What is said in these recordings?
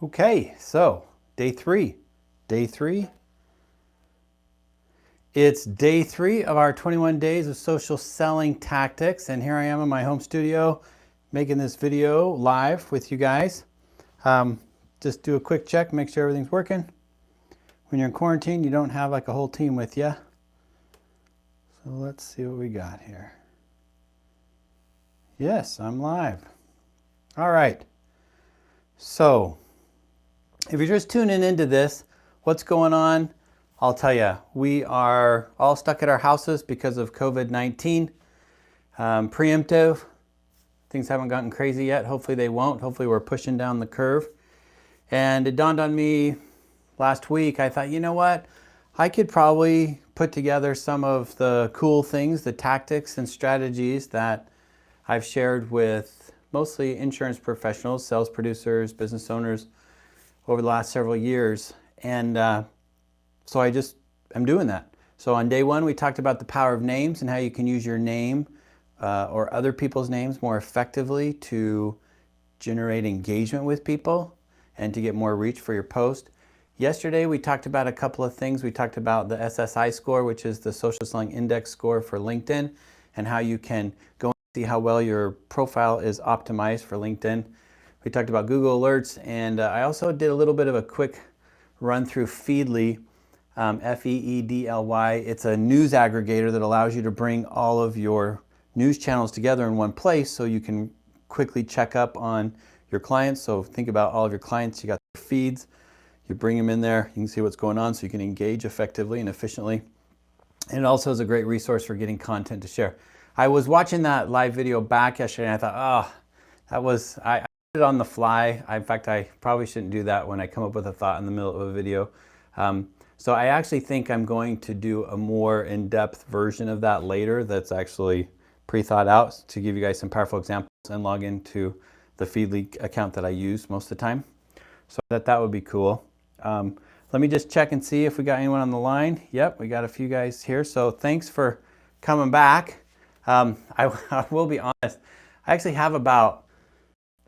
Okay, so day three. Day three. It's day 3 of our 21 days of social selling tactics, and here I am in my home studio making this video live with you guys. Just do a quick check, make sure everything's working. When you're in quarantine, you don't have like a whole team with you. So let's see what we got here. Yes, I'm live. All right. So if you're just tuning into this, what's going on? I'll tell you, we are all stuck at our houses because of COVID-19. Preemptive. Things haven't gotten crazy yet. Hopefully they won't. Hopefully we're pushing down the curve. And it dawned on me last week, I thought, you know what? I could probably put together some of the cool things, the tactics and strategies that I've shared with mostly insurance professionals, sales producers, business owners over the last several years. And so I'm doing that. So on day 1, we talked about the power of names and how you can use your name or other people's names more effectively to generate engagement with people and to get more reach for your post. Yesterday, we talked about a couple of things. We talked about the SSI score, which is the Social Selling Index score for LinkedIn, and how you can go and see how well your profile is optimized for LinkedIn. We talked about Google Alerts, and I also did a little bit of a quick run through Feedly, F-E-E-D-L-Y. It's a news aggregator that allows you to bring all of your news channels together in one place so you can quickly check up on your clients. So think about all of your clients. You got their feeds. You bring them in there. You can see what's going on so you can engage effectively and efficiently. And it also is a great resource for getting content to share. I was watching that live video back yesterday and I thought, oh, I did it on the fly. In fact, I probably shouldn't do that when I come up with a thought in the middle of a video. So I actually think I'm going to do a more in-depth version of that later that's actually pre-thought out to give you guys some powerful examples and log into the Feedly account that I use most of the time. So that would be cool. Let me just check and see if we got anyone on the line. Yep, we got a few guys here. So thanks for coming back. I will be honest. I actually have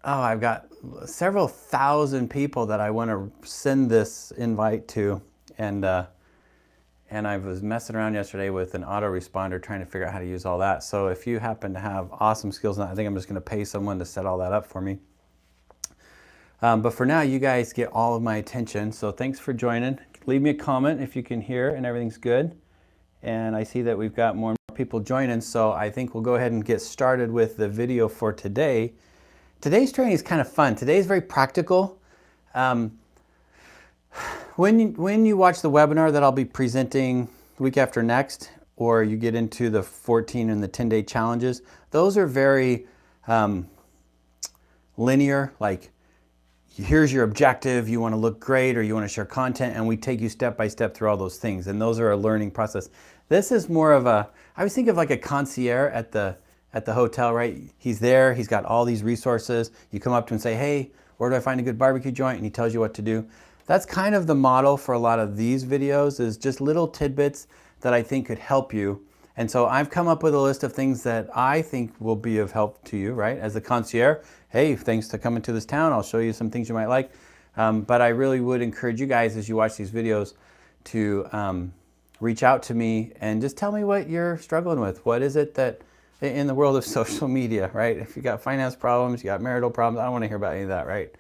I've got several thousand people that I want to send this invite to. And I was messing around yesterday with an autoresponder trying to figure out how to use all that. So if you happen to have awesome skills, I think I'm just going to pay someone to set all that up for me. But for now, you guys get all of my attention. So thanks for joining. Leave me a comment if you can hear and everything's good. And I see that we've got more and more people joining. So I think we'll go ahead and get started with the video for today. Today's training is kind of fun. Today is very practical. When you watch the webinar that I'll be presenting the week after next, or you get into the 14 and the 10-day challenges, those are very linear. Like, here's your objective, you want to look great, or you want to share content, and we take you step by step through all those things, and those are a learning process. This is more of I always think of like a concierge at the hotel, right? He's there, he's got all these resources. You come up to him and say, hey, where do I find a good barbecue joint? And he tells you what to do. That's kind of the model for a lot of these videos, is just little tidbits that I think could help you. And so I've come up with a list of things that I think will be of help to you, right? As a concierge, hey, thanks for coming to this town. I'll show you some things you might like. But I really would encourage you guys as you watch these videos to reach out to me and just tell me what you're struggling with. What is it that in the world of social media, right? If you got finance problems, you got marital problems, I don't want to hear about any of that, right?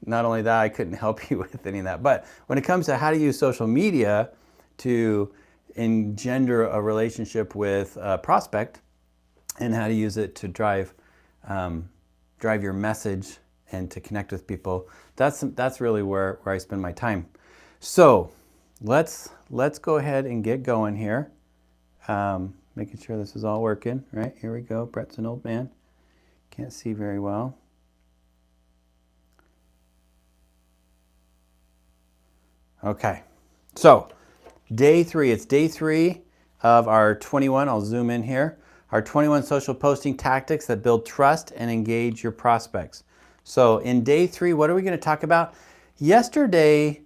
Not only that, I couldn't help you with any of that. But when it comes to how to use social media to engender a relationship with a prospect and how to use it to drive your message and to connect with people, that's really where I spend my time. So let's go ahead and get going here. Making sure this is all working, right? Here we go. Brett's an old man. Can't see very well. Okay, so day 3, it's day 3 of our 21, I'll zoom in here, our 21 social posting tactics that build trust and engage your prospects. So in day 3, what are we going to talk about? Yesterday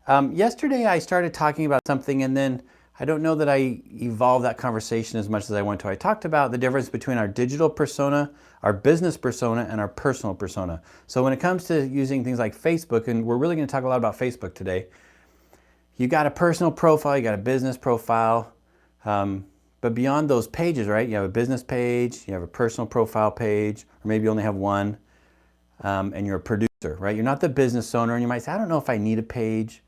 I started talking about something, and then I don't know that I evolved that conversation as much as I went to. I talked about the difference between our digital persona, our business persona, and our personal persona. So when it comes to using things like Facebook, and we're really going to talk a lot about Facebook today, you got a personal profile, you got a business profile, but beyond those pages, right, you have a business page, you have a personal profile page, or maybe you only have one, and you're a producer, right? You're not the business owner, and you might say, I don't know if I need a page.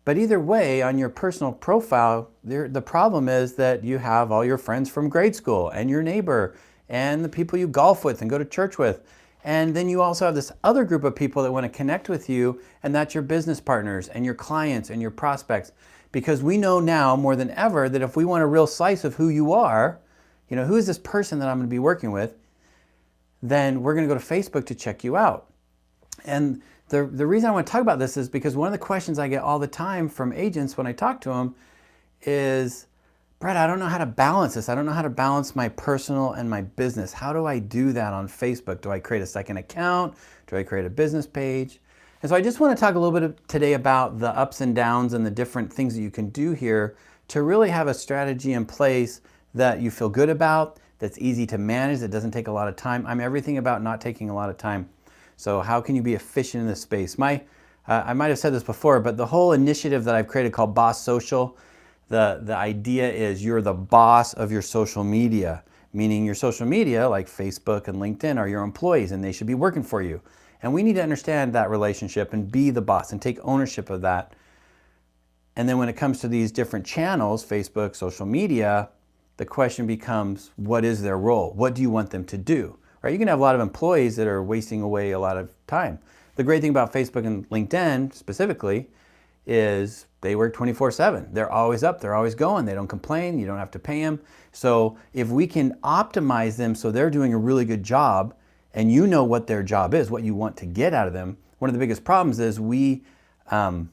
But either way, on your personal profile, the problem is that you have all your friends from grade school and your neighbor and the people you golf with and go to church with. And then you also have this other group of people that want to connect with you, and that's your business partners and your clients and your prospects. Because we know now more than ever that if we want a real slice of who you are, you know, who is this person that I'm going to be working with, then we're going to go to Facebook to check you out. And the reason I want to talk about this is because one of the questions I get all the time from agents when I talk to them is, Brett, I don't know how to balance this. I don't know how to balance my personal and my business. How do I do that on Facebook? Do I create a second account? Do I create a business page? And so I just want to talk a little bit today about the ups and downs and the different things that you can do here to really have a strategy in place that you feel good about, that's easy to manage, that doesn't take a lot of time. I'm everything about not taking a lot of time. So how can you be efficient in this space? I might have said this before, but the whole initiative that I've created called Boss Social, the idea is you're the boss of your social media, meaning your social media like Facebook and LinkedIn are your employees and they should be working for you. And we need to understand that relationship and be the boss and take ownership of that. And then when it comes to these different channels, Facebook, social media, the question becomes, what is their role? What do you want them to do? Right? You can have a lot of employees that are wasting away a lot of time. The great thing about Facebook and LinkedIn specifically is they work 24/7. They're always up, they're always going, they don't complain, you don't have to pay them. So if we can optimize them so they're doing a really good job and you know what their job is, what you want to get out of them, one of the biggest problems is we have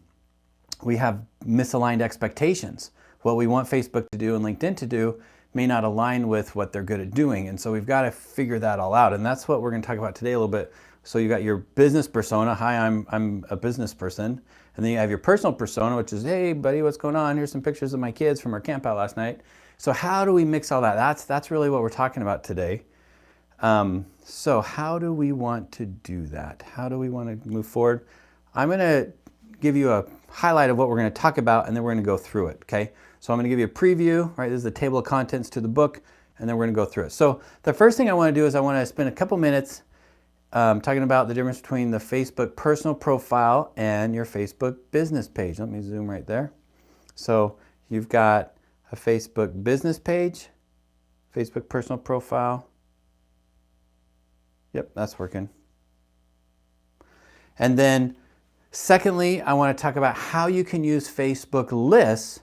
misaligned expectations. What we want Facebook to do and LinkedIn to do may not align with what they're good at doing. And so we've got to figure that all out. And that's what we're going to talk about today a little bit. So you got your business persona. Hi, I'm a business person. And then you have your personal persona, which is, hey, buddy, what's going on? Here's some pictures of my kids from our camp out last night. So how do we mix all that? That's really what we're talking about today. So how do we want to do that? How do we want to move forward? I'm going to give you a highlight of what we're going to talk about, and then we're going to go through it, okay? So I'm going to give you a preview, right? This is the table of contents to the book, and then we're going to go through it. So the first thing I want to do is I want to spend a couple minutes talking about the difference between the Facebook personal profile and your Facebook business page. Let me zoom right there. So you've got a Facebook business page, Facebook personal profile. Yep, that's working. And then secondly, I want to talk about how you can use Facebook lists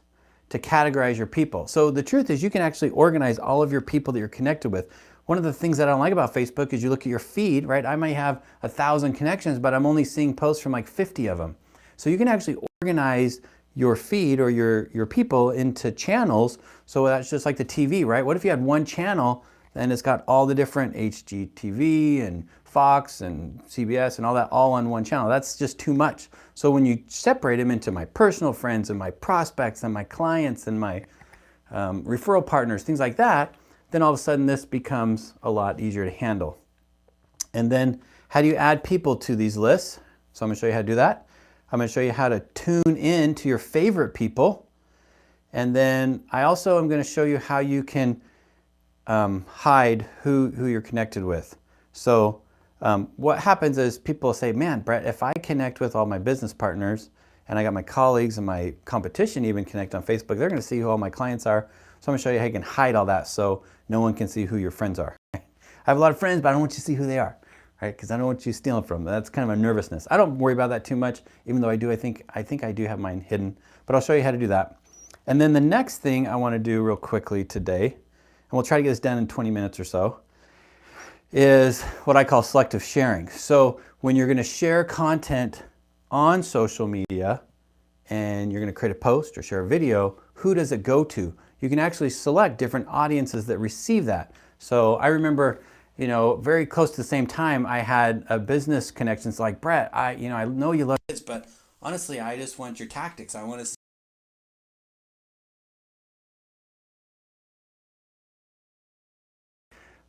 to categorize your people. So the truth is you can actually organize all of your people that you're connected with. One of the things that I don't like about Facebook is you look at your feed, right? I might have 1,000 connections, but I'm only seeing posts from like 50 of them. So you can actually organize your feed or your people into channels. So that's just like the TV, right? What if you had one channel and it's got all the different HGTV and Fox and CBS and all that all on one channel? That's just too much. So when you separate them into my personal friends and my prospects and my clients and my referral partners, things like that, then all of a sudden this becomes a lot easier to handle. And then how do you add people to these lists? So I'm going to show you how to do that. I'm going to show you how to tune in to your favorite people. And then I also am going to show you how you can hide who you're connected with. So what happens is people say, man, Brett, if I connect with all my business partners and I got my colleagues and my competition even connect on Facebook, they're going to see who all my clients are. So I'm going to show you how you can hide all that so no one can see who your friends are. I have a lot of friends, but I don't want you to see who they are, right? Because I don't want you stealing from them. That's kind of a nervousness. I don't worry about that too much, even though I think I do have mine hidden. But I'll show you how to do that. And then the next thing I want to do real quickly today, and we'll try to get this done in 20 minutes or so, is what I call selective sharing. So when you're going to share content on social media and you're going to create a post or share a video, who does it go to? You can actually select different audiences that receive that. So I remember, very close to the same time, I had a business connection. It's like, Brett, I know you love this, but honestly, I just want your tactics. I want to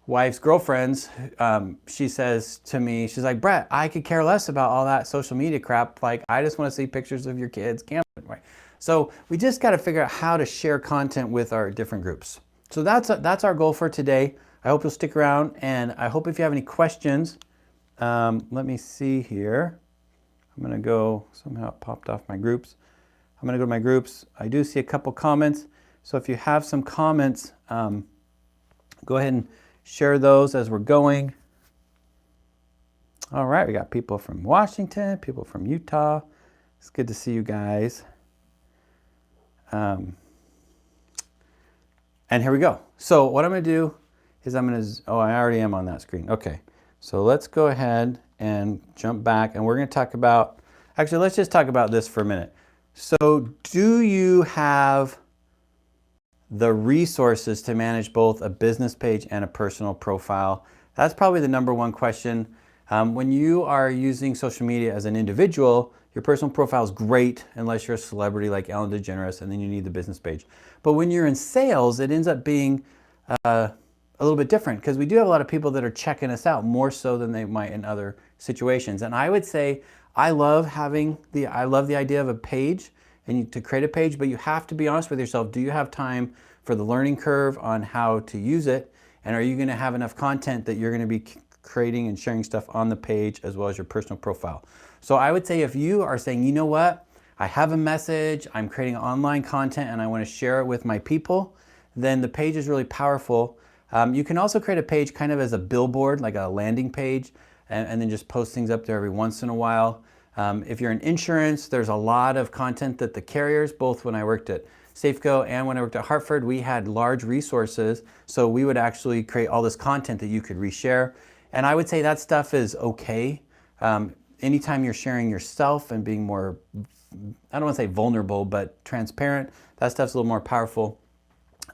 wife's girlfriends, she says to me, she's like, Brett, I could care less about all that social media crap. Like, I just want to see pictures of your kids camping. Right? So we just got to figure out how to share content with our different groups. So that's our goal for today. I hope you'll stick around, and I hope if you have any questions, let me see here. I'm going to go, somehow it popped off my groups. I'm going to go to my groups. I do see a couple comments. So if you have some comments, go ahead and share those as we're going. All right, we got people from Washington, people from Utah. It's good to see you guys. And here we go. So what I'm going to do is I already am on that screen. Okay, so let's go ahead and jump back, and we're going to talk about, actually, let's just talk about this for a minute. So do you have the resources to manage both a business page and a personal profile? That's probably the number one question. When you are using social media as an individual, your personal profile is great unless you're a celebrity like Ellen DeGeneres, and then you need the business page. But when you're in sales, it ends up being a little bit different, because we do have a lot of people that are checking us out more so than they might in other situations. And I would say I love the idea of a page and to create a page, but you have to be honest with yourself. Do you have time for the learning curve on how to use it? And are you going to have enough content that you're going to be creating and sharing stuff on the page as well as your personal profile? So I would say if you are saying, you know what, I have a message, I'm creating online content and I want to share it with my people, then the page is really powerful. You can also create a page kind of as a billboard, like a landing page, and then just post things up there every once in a while. If you're in insurance, there's a lot of content that the carriers, both when I worked at Safeco and when I worked at Hartford, we had large resources. So we would actually create all this content that you could reshare. And I would say that stuff is okay. Anytime you're sharing yourself and being more, I don't want to say vulnerable, but transparent, that stuff's a little more powerful.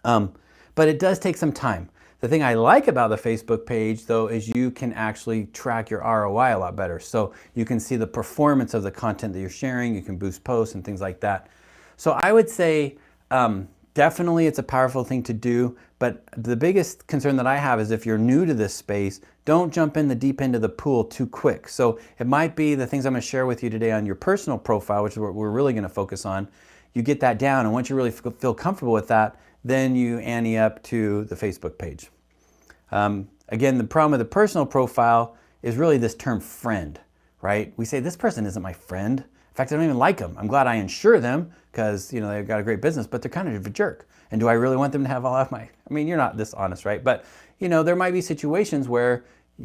But it does take some time. The thing I like about the Facebook page, though, is you can actually track your ROI a lot better. So you can see the performance of the content that you're sharing. You can boost posts and things like that. So I would say definitely it's a powerful thing to do. But the biggest concern that I have is if you're new to this space, don't jump in the deep end of the pool too quick. So it might be the things I'm going to share with you today on your personal profile, which is what we're really going to focus on. You get that down, and once you really feel comfortable with that, then you ante up to the Facebook page. Again, the problem with the personal profile is really this term friend, right? We say this person isn't my friend. In fact, I don't even like them. I'm glad I insure them because they've got a great business, but they're kind of a jerk. And do I really want them to have all of my, I mean, you're not this honest, right? But there might be situations where, oh,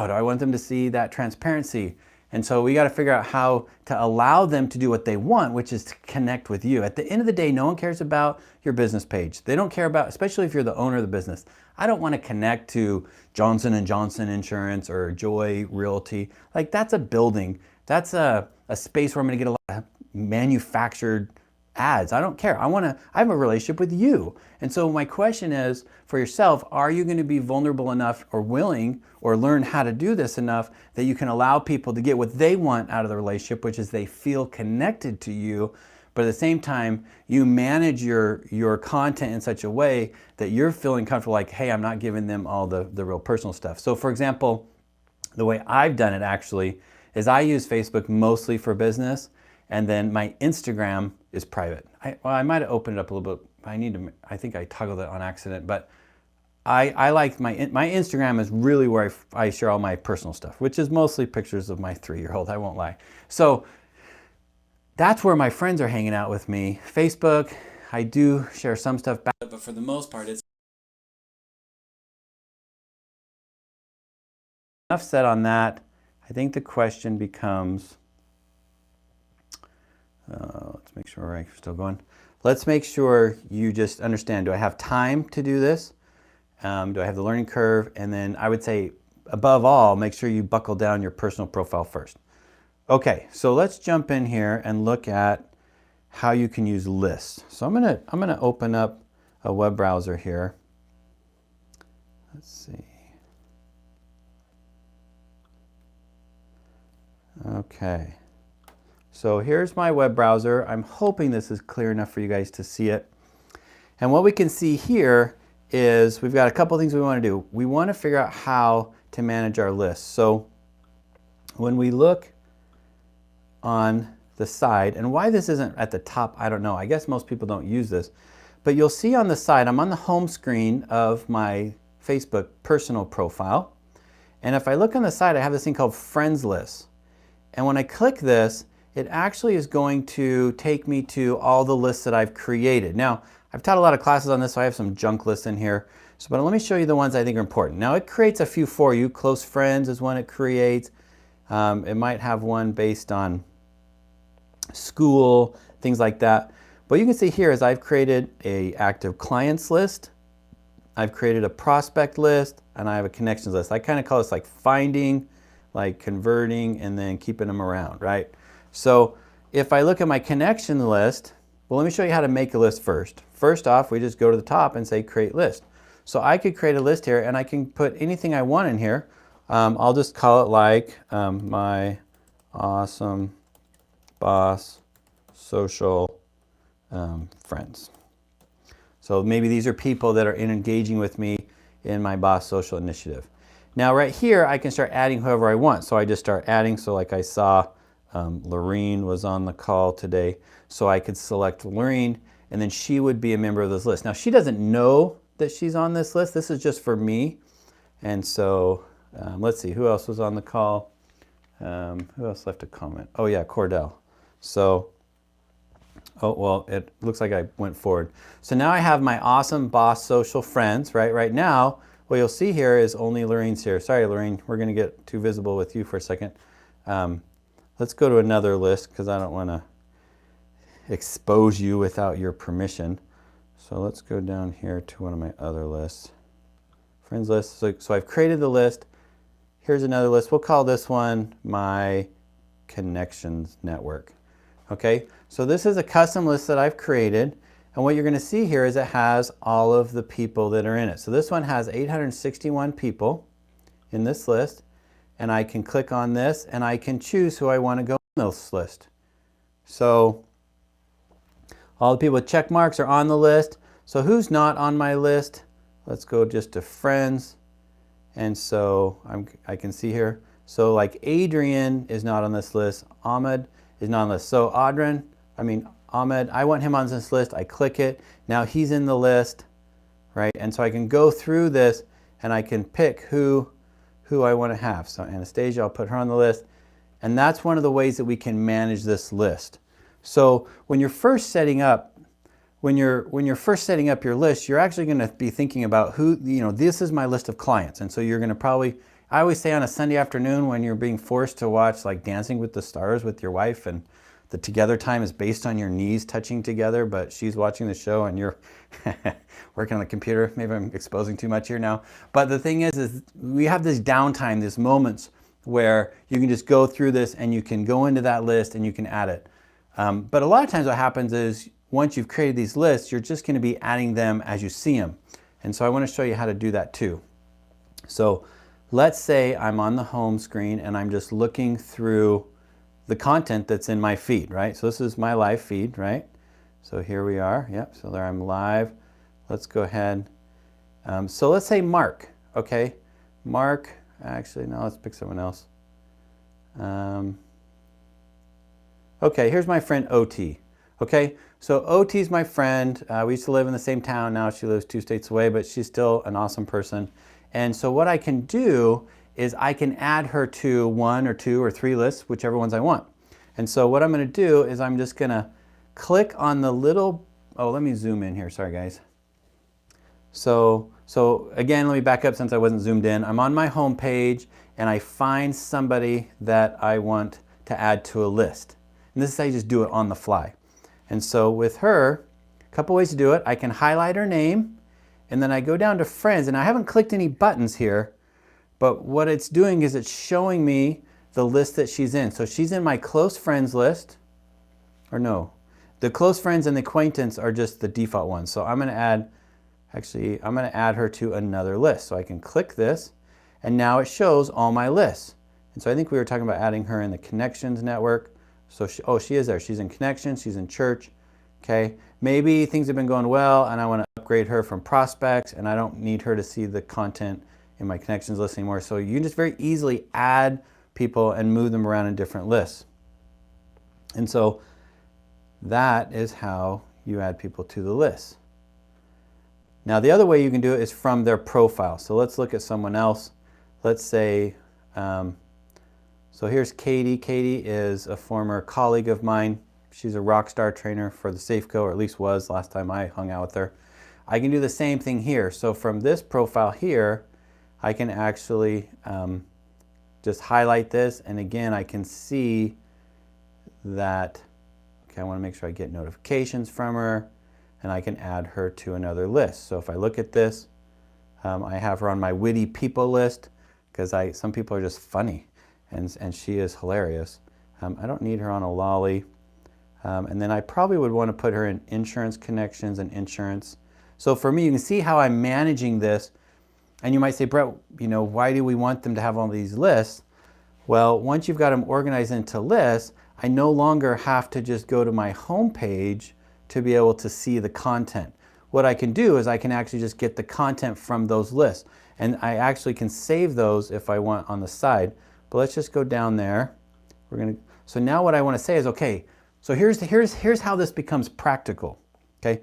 do I want them to see that transparency? And so we got to figure out how to allow them to do what they want, which is to connect with you. At the end of the day, no one cares about your business page. They don't care about, especially if you're the owner of the business. I don't want to connect to Johnson & Johnson Insurance or Joy Realty. Like, that's a building. That's a space where I'm going to get a lot of manufactured ads. I don't care. I have a relationship with you. And so my question is for yourself, are you going to be vulnerable enough or willing or learn how to do this enough that you can allow people to get what they want out of the relationship, which is they feel connected to you, but at the same time, you manage your content in such a way that you're feeling comfortable, like, hey, I'm not giving them all the real personal stuff. So for example, the way I've done it actually is I use Facebook mostly for business, and then my Instagram is private. I might have opened it up a little bit. I think I toggled it on accident, but I like my Instagram is really where I share all my personal stuff, which is mostly pictures of my 3-year-old, I won't lie. So that's where my friends are hanging out with me. Facebook, I do share some stuff back, but for the most part, it's enough said on that. I think the question becomes, let's make sure we're still going. Let's make sure you just understand, do I have time to do this? Do I have the learning curve? And then I would say, above all, make sure you buckle down your personal profile first. Okay, so let's jump in here and look at how you can use lists. So I'm gonna open up a web browser here. Let's see. Okay. So here's my web browser. I'm hoping this is clear enough for you guys to see it. And what we can see here is we've got a couple things we want to do. We want to figure out how to manage our list. So when we look on the side, and why this isn't at the top, I don't know. I guess most people don't use this. But you'll see on the side, I'm on the home screen of my Facebook personal profile. And if I look on the side, I have this thing called Friends List. And when I click this, it actually is going to take me to all the lists that I've created. Now, I've taught a lot of classes on this, so I have some junk lists in here. So, but let me show you the ones I think are important. Now, it creates a few for you. Close friends is one it creates. It might have one based on school, things like that. What you can see here is I've created a active clients list, I've created a prospect list, and I have a connections list. I kind of call this like finding, like converting, and then keeping them around, right? So if I look at my connection list, well, let me show you how to make a list first. First off, we just go to the top and say create list. So I could create a list here, and I can put anything I want in here. I'll just call it like my awesome boss social friends. So maybe these are people that are engaging with me in my boss social initiative. Now right here I can start adding whoever I want. So I just start adding. So like I saw Lorene was on the call today. So I could select Lorene, and then she would be a member of this list. Now she doesn't know that she's on this list. This is just for me. And so let's see, who else was on the call? Who else left a comment? Oh yeah, Cordell. So, oh, well, it looks like I went forward. So now I have my awesome boss social friends, right? Right now, what you'll see here is only Lorene's here. Sorry, Lorene, we're gonna get too visible with you for a second. Let's go to another list because I don't wanna expose you without your permission. So let's go down here to one of my other lists. Friends list, so I've created the list. Here's another list. We'll call this one my connections network. Okay, so this is a custom list that I've created, and what you're going to see here is it has all of the people that are in it. So this one has 861 people in this list, and I can click on this and I can choose who I want to go on this list. So all the people with check marks are on the list. So who's not on my list? Let's go just to friends, and so I can see here. So like Adrian is not on this list, Ahmed is not on the list. So Ahmed, I want him on this list. I click it. Now he's in the list, right? And so I can go through this and I can pick who I want to have. So Anastasia, I'll put her on the list. And that's one of the ways that we can manage this list. So when you're first setting up, when you're first setting up your list, you're actually going to be thinking about who, this is my list of clients. And so you're going to probably, I always say on a Sunday afternoon when you're being forced to watch like Dancing with the Stars with your wife, and the together time is based on your knees touching together, but she's watching the show and you're working on the computer. Maybe I'm exposing too much here now. But the thing is we have this downtime, these moments where you can just go through this and you can go into that list and you can add it. But a lot of times what happens is once you've created these lists, you're just going to be adding them as you see them. And so I want to show you how to do that too. So let's say I'm on the home screen and I'm just looking through the content that's in my feed, right? So this is my live feed, right? So here we are. Yep, so there I'm live. Let's go ahead. So let's say Mark, okay? Mark, actually, no, let's pick someone else. Okay, here's my friend OT, okay? So OT's my friend. We used to live in the same town. Now she lives 2 states away, but she's still an awesome person. And so what I can do is I can add her to 1 or 2 or 3 lists, whichever ones I want. And so what I'm going to do is I'm just going to click on the little, oh, let me zoom in here. Sorry, guys. So again, let me back up since I wasn't zoomed in. I'm on my home page and I find somebody that I want to add to a list. And this is how you just do it on the fly. And so with her, a couple ways to do it. I can highlight her name, and then I go down to friends, and I haven't clicked any buttons here, but what it's doing is it's showing me the list that she's in. So she's in my close friends list, or no, the close friends and the acquaintance are just the default ones. So I'm going to add, actually, I'm going to add her to another list. So I can click this, and now it shows all my lists. And so I think we were talking about adding her in the connections network. So she is there. She's in connections, she's in church. Okay, maybe things have been going well and I want to upgrade her from prospects, and I don't need her to see the content in my connections list anymore. So you can just very easily add people and move them around in different lists. And so that is how you add people to the list. Now the other way you can do it is from their profile. So let's look at someone else. Let's say, so here's Katie. Katie is a former colleague of mine. She's a Rockstar trainer for the Safeco, or at least was last time I hung out with her. I can do the same thing here. So from this profile here, I can actually just highlight this, and again I can see that, okay, I want to make sure I get notifications from her, and I can add her to another list. So if I look at this, I have her on my witty people list, because some people are just funny, and she is hilarious. I don't need her on a lolly. And then I probably would want to put her in insurance connections and insurance. So for me, you can see how I'm managing this. And you might say, Brett, you know, why do we want them to have all these lists? Well, once you've got them organized into lists, I no longer have to just go to my home page to be able to see the content. What I can do is I can actually just get the content from those lists. And I actually can save those if I want on the side. But let's just go down there. So now what I want to say is, okay, so here's how this becomes practical. Okay,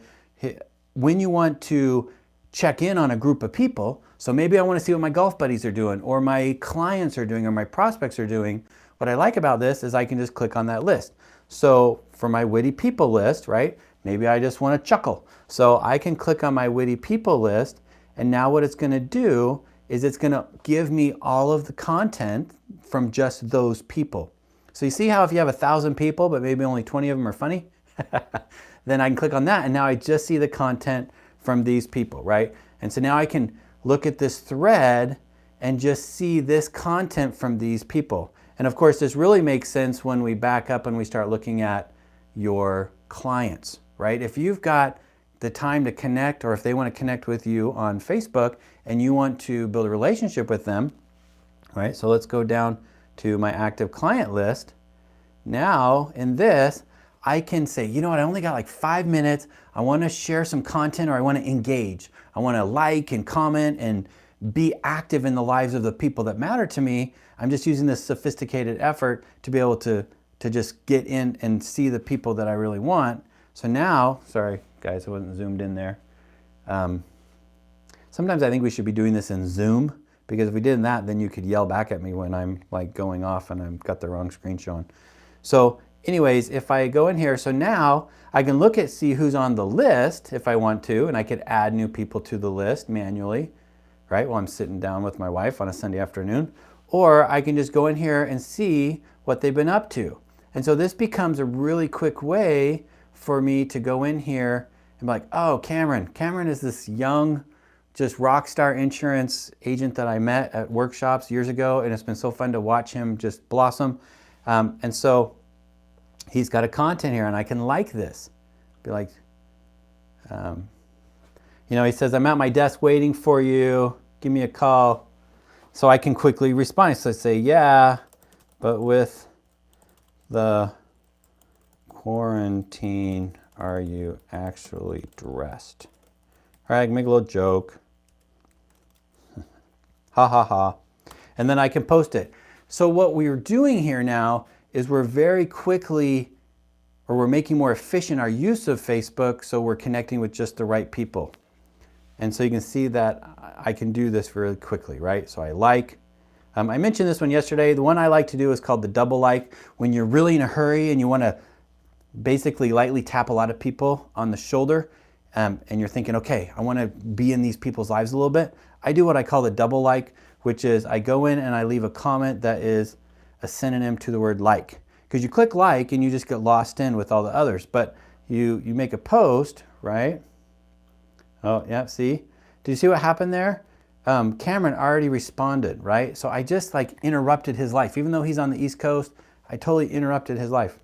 when you want to check in on a group of people, so maybe I want to see what my golf buddies are doing, or my clients are doing, or my prospects are doing. What I like about this is I can just click on that list. So for my witty people list, right, maybe I just want to chuckle. So I can click on my witty people list, and now what it's going to do is it's going to give me all of the content from just those people. So you see how if you have 1,000 people, but maybe only 20 of them are funny, then I can click on that, and now I just see the content from these people, right? And so now I can look at this thread and just see this content from these people. And of course, this really makes sense when we back up and we start looking at your clients, right? If you've got the time to connect, or if they want to connect with you on Facebook and you want to build a relationship with them, right? So let's go down to my active client list. Now in this, I can say, you know what, I only got like 5 minutes. I want to share some content, or I want to engage. I want to like and comment and be active in the lives of the people that matter to me. I'm just using this sophisticated effort to be able to just get in and see the people that I really want. So now, sorry guys, I wasn't zoomed in there. Sometimes I think we should be doing this in Zoom, because if we did that, then you could yell back at me when I'm like going off and I've got the wrong screen showing. So anyways, if I go in here, so now I can look at, see who's on the list if I want to, and I could add new people to the list manually, right? While I'm sitting down with my wife on a Sunday afternoon. Or I can just go in here and see what they've been up to. And so this becomes a really quick way for me to go in here and be like, oh, Cameron. Cameron is this young, just Rockstar insurance agent that I met at workshops years ago, and it's been so fun to watch him just blossom. And so he's got a content here, and I can like this. Be like, you know, he says, I'm at my desk waiting for you. Give me a call. So I can quickly respond. So I say, yeah, but with the quarantine, are you actually dressed? All right, I can make a little joke. Ha ha ha. And then I can post it. So what we're doing here now is we're very quickly, or we're making more efficient our use of Facebook, so we're connecting with just the right people. And so you can see that I can do this really quickly, right? So I like. I mentioned this one yesterday. The one I like to do is called the double like. When you're really in a hurry and you want to basically lightly tap a lot of people on the shoulder, and you're thinking, okay, I want to be in these people's lives a little bit. I do what I call the double like, which is I go in and I leave a comment that is a synonym to the word like. Because you click like and you just get lost in with all the others. But you make a post, right? Oh, yeah, see? Did you see what happened there? Cameron already responded, right? So I just like interrupted his life. Even though he's on the East Coast, I totally interrupted his life.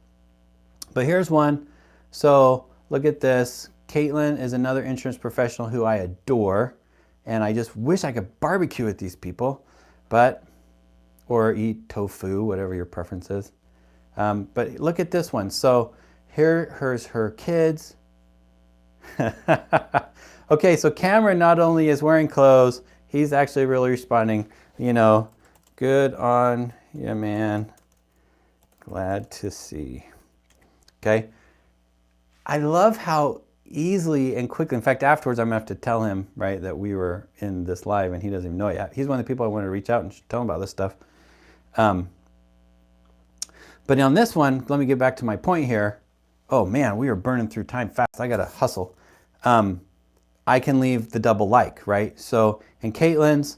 But here's one. So look at this. Caitlin is another insurance professional who I adore. And I just wish I could barbecue with these people, or eat tofu, whatever your preference is. But look at this one. So here's her kids. Okay, so Cameron not only is wearing clothes, he's actually really responding, you know, good on you, man. Glad to see. Okay. I love how easily and quickly, in fact, afterwards, I'm gonna have to tell him, right, that we were in this live and he doesn't even know it yet. He's one of the people I want to reach out and tell him about this stuff. But on this one, let me get back to my point here. Oh man, we are burning through time fast. I gotta hustle. I can leave the double like, right? So in Caitlin's,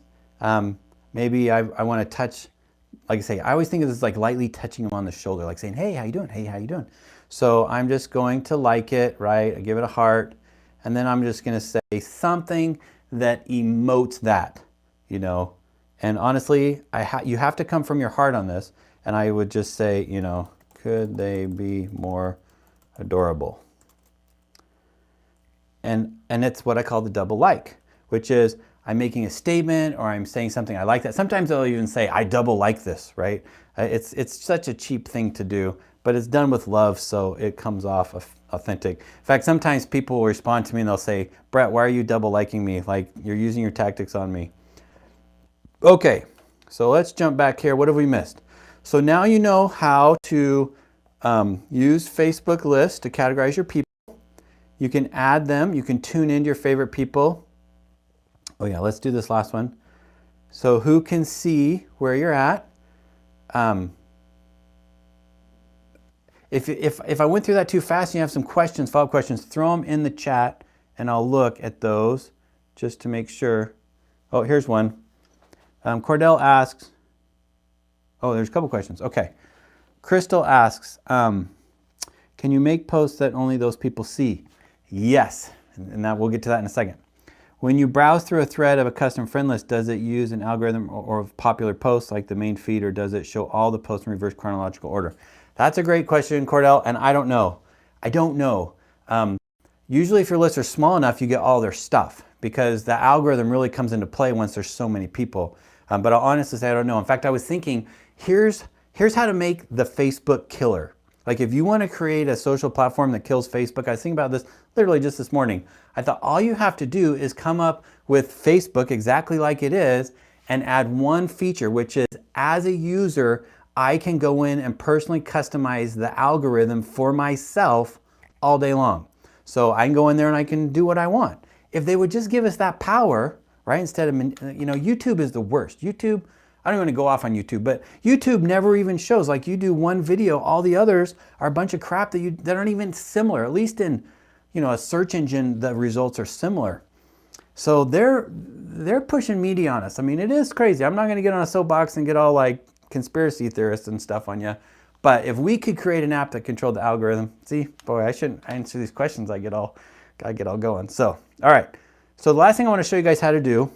maybe I want to touch, like I say, I always think of this like lightly touching him on the shoulder, like saying, hey, how you doing? Hey, how you doing? So I'm just going to like it, right? I give it a heart. And then I'm just going to say something that emotes that, you know. And honestly, you have to come from your heart on this. And I would just say, you know, could they be more adorable? And it's what I call the double like, which is I'm making a statement or I'm saying something I like that. Sometimes they'll even say, I double like this, right? It's such a cheap thing to do, but it's done with love, so it comes off authentic. In fact, sometimes people will respond to me and they'll say, Brett, why are you double liking me? Like you're using your tactics on me. Okay, so let's jump back here. What have we missed? So now you know how to use Facebook lists to categorize your people. You can add them. You can tune into your favorite people. Oh yeah, let's do this last one. So who can see where you're at? If I went through that too fast and you have some questions, follow-up questions, throw them in the chat and I'll look at those just to make sure. Oh, here's one. Cordell asks, oh, there's a couple questions. Okay. Crystal asks, can you make posts that only those people see? Yes, and that we'll get to that in a second. When you browse through a thread of a custom friend list, does it use an algorithm or popular posts like the main feed, or does it show all the posts in reverse chronological order? That's a great question, Cordell, and I don't know. I don't know. Usually if your lists are small enough, you get all their stuff because the algorithm really comes into play once there's so many people. But I'll honestly say I don't know. In fact, I was thinking, here's how to make the Facebook killer. Like if you want to create a social platform that kills Facebook, I was thinking about this literally just this morning. I thought all you have to do is come up with Facebook exactly like it is and add one feature, which is as a user, I can go in and personally customize the algorithm for myself all day long. So I can go in there and I can do what I want. If they would just give us that power, right? Instead of, you know, YouTube is the worst. YouTube, I don't want to go off on YouTube, but YouTube never even shows, like you do one video, all the others are a bunch of crap that aren't even similar. At least in, you know, a search engine, the results are similar. So they're pushing media on us. I mean, it is crazy. I'm not going to get on a soapbox and get all like conspiracy theorists and stuff on you. But if we could create an app that controlled the algorithm, see, boy, I shouldn't answer these questions. I get all going. So, all right. So the last thing I want to show you guys how to do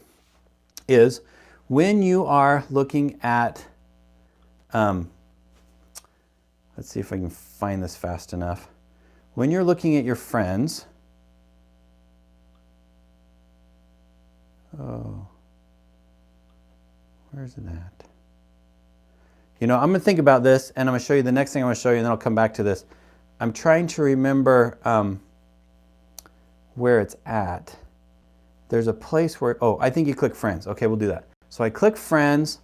is when you are looking at, let's see if I can find this fast enough. When you're looking at your friends, oh, where's it at? You know, I'm going to think about this and I'm going to show you the next thing I'm going to show you and then I'll come back to this. I'm trying to remember where it's at. There's a place where, oh, I think you click friends. Okay, we'll do that. So I click friends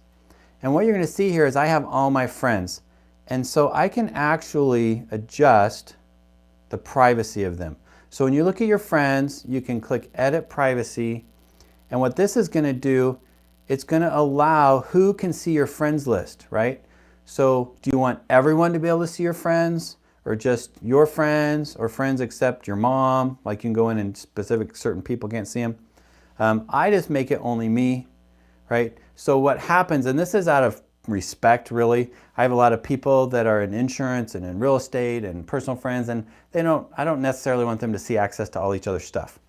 and what you're going to see here is I have all my friends. And so I can actually adjust the privacy of them. So when you look at your friends, you can click edit privacy. And what this is going to do, it's going to allow who can see your friends list, right? So do you want everyone to be able to see your friends or just your friends or friends except your mom? Like you can go in and specific certain people can't see them. I just make it only me, right? So what happens, and this is out of respect really, I have a lot of people that are in insurance and in real estate and personal friends and I don't necessarily want them to see access to all each other's stuff.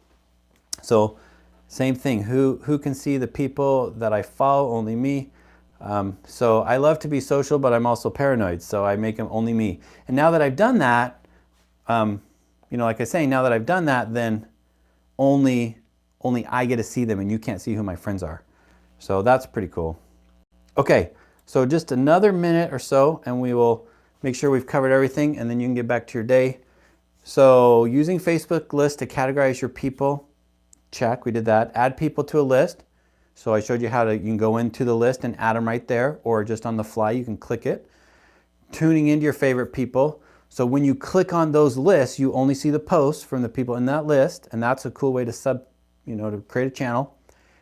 So same thing, who can see the people that I follow? Only me. So I love to be social, but I'm also paranoid, so I make them only me. And now that I've done that, you know, like I say, now that I've done that, then only I get to see them and you can't see who my friends are. So that's pretty cool. Okay, so just another minute or so and we will make sure we've covered everything and then you can get back to your day. So using Facebook lists to categorize your people, check, we did that. Add people to a list. So I showed you how you can go into the list and add them right there, or just on the fly, you can click it. Tuning into your favorite people. So when you click on those lists, you only see the posts from the people in that list, and that's a cool way to to create a channel.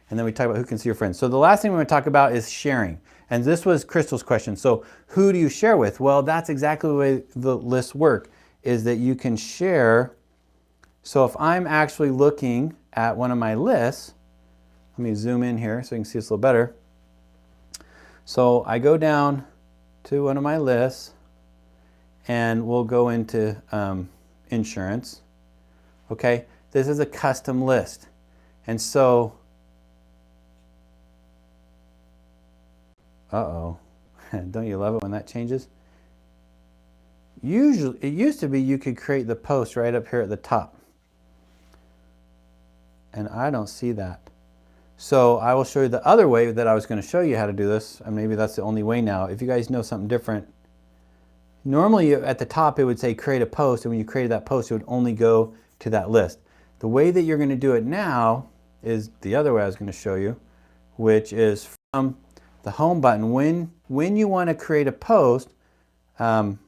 And then we talk about who can see your friends. So the last thing we're going to talk about is sharing. And this was Crystal's question. So who do you share with? Well, that's exactly the way the lists work, is that you can share. So if I'm actually looking at one of my lists, let me zoom in here so you can see this a little better. So I go down to one of my lists, and we'll go into insurance. Okay, this is a custom list. And so, don't you love it when that changes? Usually, it used to be you could create the post right up here at the top. And I don't see that. So I will show you the other way that I was going to show you how to do this, and maybe that's the only way now. If you guys know something different, normally at the top it would say create a post, and when you created that post it would only go to that list. The way that you're going to do it now is the other way I was going to show you, which is from the home button. When you want to create a post, I'm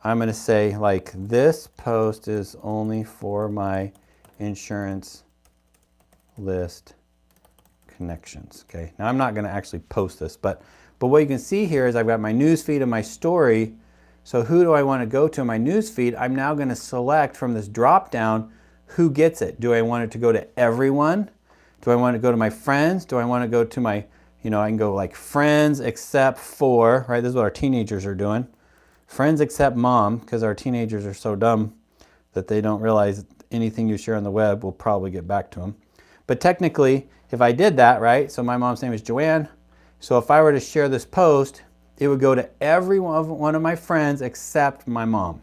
going to say like, this post is only for my insurance list connections. Okay, now I'm not going to actually post this, but what you can see here is I've got my news feed and my story. So who do I want to go to in my news feed? I'm now going to select from this drop down who gets it. Do I want it to go to everyone? Do I want to go to my friends? Do I want to go to my, I can go like friends except for, right? This is what our teenagers are doing. Friends except mom, because our teenagers are so dumb that they don't realize anything you share on the web will probably get back to them. But technically, if I did that, right? So my mom's name is Joanne. So if I were to share this post, it would go to every one of my friends except my mom.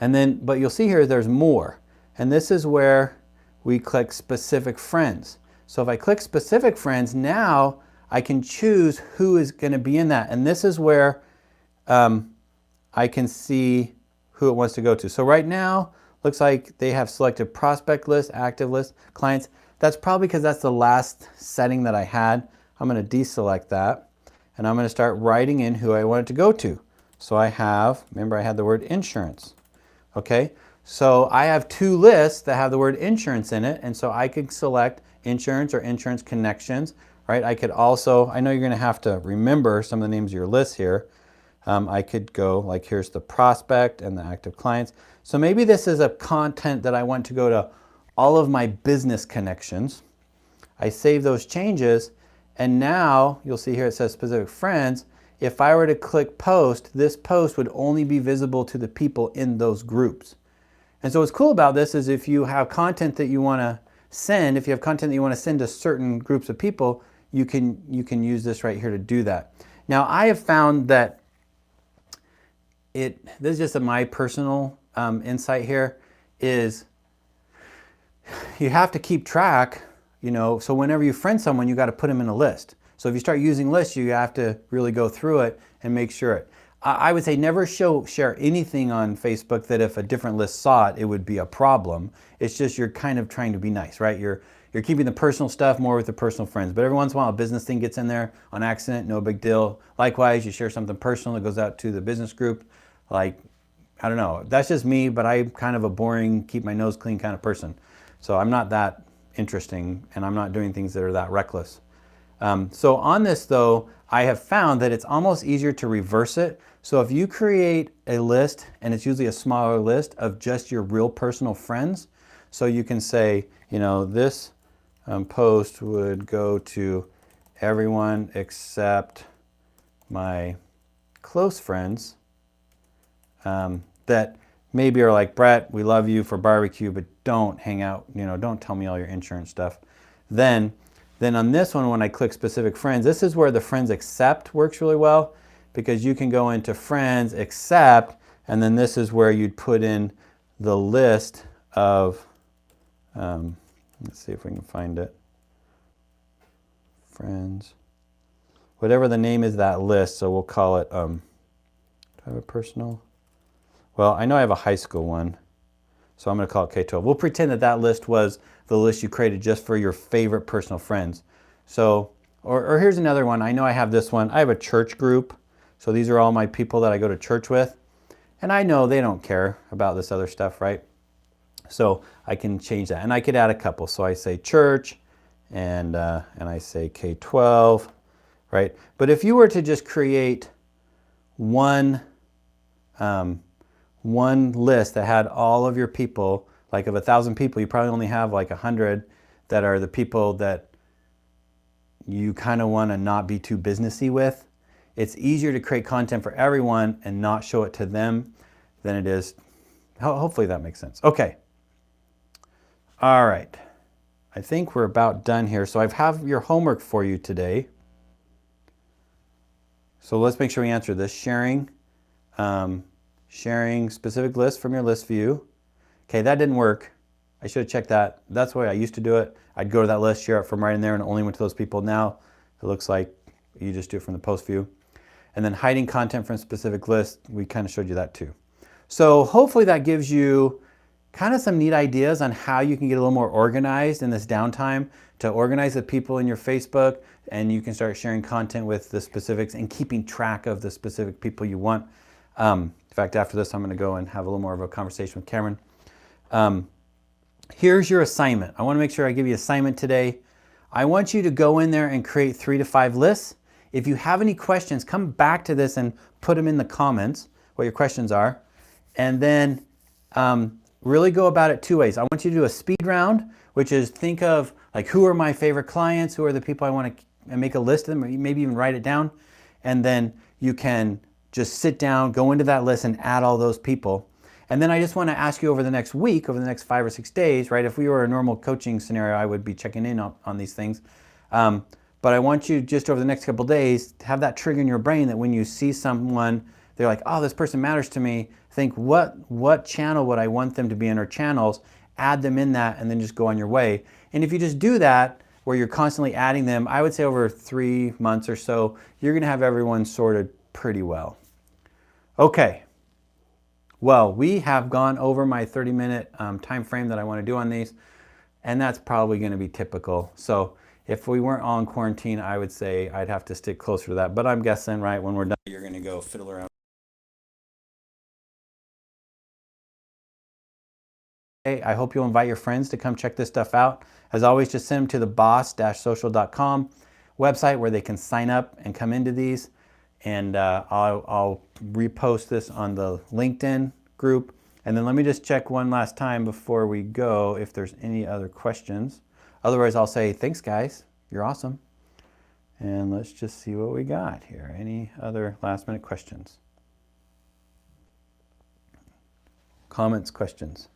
And then, but you'll see here there's more. And this is where we click specific friends. So if I click specific friends, now I can choose who is going to be in that. And this is where I can see who it wants to go to. So right now, looks like they have selected prospect list, active list, clients. That's probably because that's the last setting that I had. I'm going to deselect that, and I'm going to start writing in who I want it to go to. So I have, remember I had the word insurance. Okay, so I have two lists that have the word insurance in it, and so I could select insurance or insurance connections, right? I could also, I know you're going to have to remember some of the names of your lists here. I could go like, here's the prospect and the active clients. So maybe this is a content that I want to go to all of my business connections. I save those changes, and now you'll see here it says specific friends. If I were to click post, this post would only be visible to the people in those groups. And so what's cool about this is if you have content that you want to send, if you have content that you want to send to certain groups of people, you can use this right here to do that. Now I have found that this is just my personal insight here, is you have to keep track, so whenever you friend someone, you got to put them in a list. So if you start using lists, you have to really go through it and make sure it. I would say never share anything on Facebook that if a different list saw it, it would be a problem. It's just you're kind of trying to be nice, right? You're keeping the personal stuff more with the personal friends. But every once in a while, a business thing gets in there on accident, no big deal. Likewise, you share something personal that goes out to the business group. Like, I don't know, that's just me, but I'm kind of a boring, keep my nose clean kind of person. So I'm not that interesting, and I'm not doing things that are that reckless. So on this though, I have found that it's almost easier to reverse it. So if you create a list, and it's usually a smaller list of just your real personal friends, so you can say, this post would go to everyone except my close friends, that maybe are like, Brett, we love you for barbecue, but don't hang out, don't tell me all your insurance stuff. Then on this one, when I click specific friends, this is where the friends except works really well, because you can go into friends except, and then this is where you'd put in the list of, let's see if we can find it. Friends, whatever the name is that list, so we'll call it, do I have a personal? Well, I know I have a high school one, so I'm going to call it K-12. We'll pretend that that list was the list you created just for your favorite personal friends. So, or here's another one. I know I have this one. I have a church group. So these are all my people that I go to church with. And I know they don't care about this other stuff, right? So I can change that. And I could add a couple. So I say church and I say K-12, right? But if you were to just create one list that had all of your people, like of 1,000 people, you probably only have like 100 that are the people that you kind of want to not be too businessy with. It's easier to create content for everyone and not show it to them than it is. Hopefully that makes sense. Okay. All right. I think we're about done here. So I have your homework for you today. So let's make sure we answer this. Sharing specific lists from your list view. Okay, that didn't work. I should have checked that. That's the way I used to do it. I'd go to that list, share it from right in there, and only went to those people. Now it looks like you just do it from the post view. And then hiding content from specific lists, we kind of showed you that too. So hopefully that gives you kind of some neat ideas on how you can get a little more organized in this downtime to organize the people in your Facebook, and you can start sharing content with the specifics and keeping track of the specific people you want. In fact, after this, I'm going to go and have a little more of a conversation with Cameron. Here's your assignment. I want to make sure I give you an assignment today. I want you to go in there and create 3 to 5 lists. If you have any questions, come back to this and put them in the comments, what your questions are. And then really go about it 2 ways. I want you to do a speed round, which is think of like, who are my favorite clients? Who are the people I want to make a list of them, or maybe even write it down. And then you can just sit down, go into that list and add all those people. And then I just want to ask you over the next week, over the next 5 or 6 days, right? If we were a normal coaching scenario, I would be checking in on these things. But I want you just over the next couple days to have that trigger in your brain that when you see someone, they're like, oh, this person matters to me. Think what channel would I want them to be in, or channels, add them in that, and then just go on your way. And if you just do that, where you're constantly adding them, I would say over 3 months or so, you're going to have everyone sorted pretty well. Okay. Well, we have gone over my 30-minute time frame that I want to do on these, and that's probably going to be typical. So if we weren't all in quarantine, I would say I'd have to stick closer to that. But I'm guessing, right, when we're done, you're going to go fiddle around. I hope you'll invite your friends to come check this stuff out. As always, just send them to the boss-social.com website where they can sign up and come into these. And I'll repost this on the LinkedIn group. And then let me just check one last time before we go if there's any other questions. Otherwise, I'll say, thanks, guys. You're awesome. And let's just see what we got here. Any other last-minute questions? Comments, questions?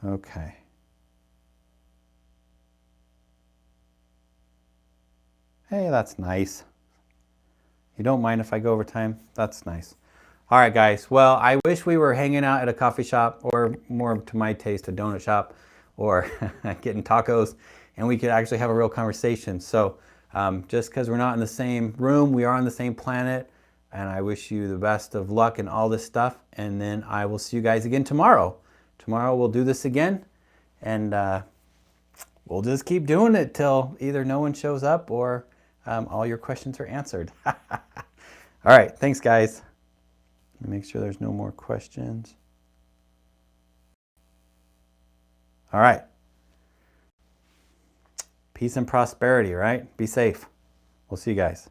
Okay. Hey, that's nice. You don't mind if I go over time? That's nice. All right, guys. Well, I wish we were hanging out at a coffee shop, or more to my taste, a donut shop, or getting tacos, and we could actually have a real conversation. So just because we're not in the same room, we are on the same planet, and I wish you the best of luck in all this stuff. And then I will see you guys again tomorrow. Tomorrow we'll do this again, and we'll just keep doing it till either no one shows up or all your questions are answered. All right, thanks, guys. Let me make sure there's no more questions. All right. Peace and prosperity, right? Be safe. We'll see you guys.